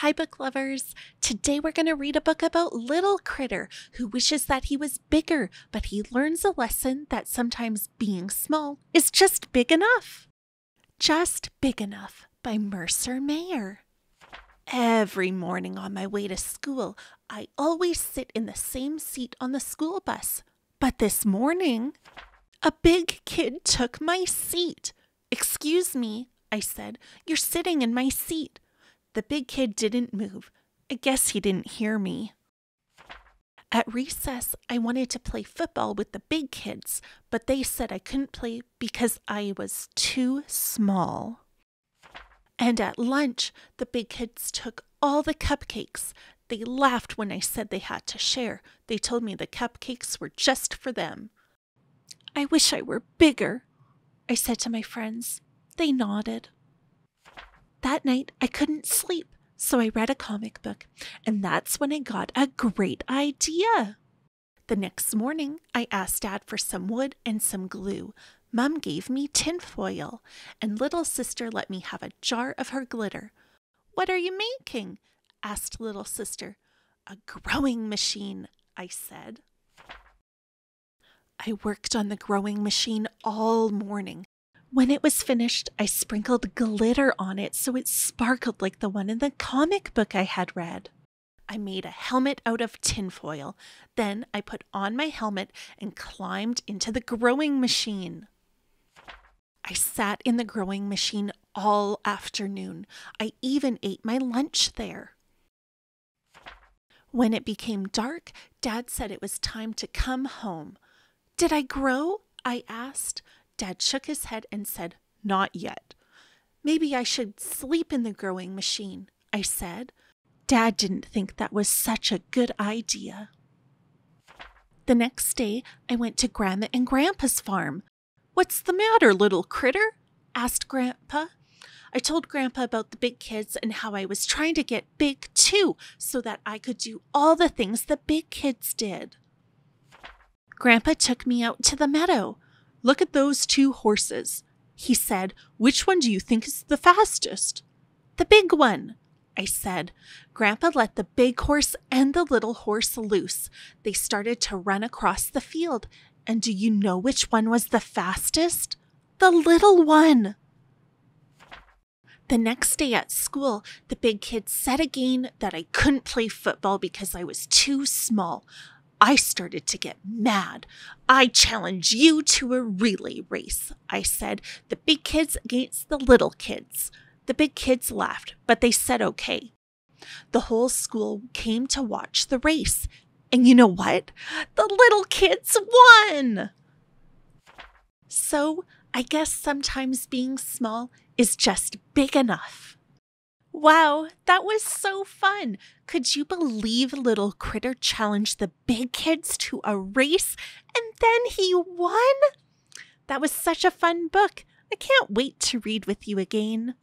Hi, book lovers. Today we're going to read a book about Little Critter who wishes that he was bigger, but he learns a lesson that sometimes being small is just big enough. Just Big Enough by Mercer Mayer. Every morning on my way to school, I always sit in the same seat on the school bus. But this morning, a big kid took my seat. "Excuse me," I said. "You're sitting in my seat." The big kid didn't move. I guess he didn't hear me. At recess, I wanted to play football with the big kids, but they said I couldn't play because I was too small. And at lunch, the big kids took all the cupcakes. They laughed when I said they had to share. They told me the cupcakes were just for them. "I wish I were bigger," I said to my friends. They nodded. That night, I couldn't sleep, so I read a comic book, and that's when I got a great idea. The next morning, I asked Dad for some wood and some glue. Mom gave me tinfoil, and little sister let me have a jar of her glitter. "What are you making?" asked little sister. "A growing machine," I said. I worked on the growing machine all morning. When it was finished, I sprinkled glitter on it so it sparkled like the one in the comic book I had read. I made a helmet out of tinfoil. Then I put on my helmet and climbed into the growing machine. I sat in the growing machine all afternoon. I even ate my lunch there. When it became dark, Dad said it was time to come home. "Did I grow?" I asked. Dad shook his head and said, "Not yet." "Maybe I should sleep in the growing machine," I said. Dad didn't think that was such a good idea. The next day, I went to Grandma and Grandpa's farm. "What's the matter, little critter?" asked Grandpa. I told Grandpa about the big kids and how I was trying to get big too, so that I could do all the things the big kids did. Grandpa took me out to the meadow. "Look at those 2 horses," he said. "Which one do you think is the fastest?" "The big one," I said. Grandpa let the big horse and the little horse loose. They started to run across the field. And do you know which one was the fastest? The little one. The next day at school, the big kid said again that I couldn't play football because I was too small. I started to get mad. "I challenge you to a relay race," I said. "The big kids against the little kids." The big kids laughed, but they said okay. The whole school came to watch the race. And you know what? The little kids won! So I guess sometimes being small is just big enough. Wow, that was so fun. Could you believe Little Critter challenged the big kids to a race and then he won? That was such a fun book. I can't wait to read with you again.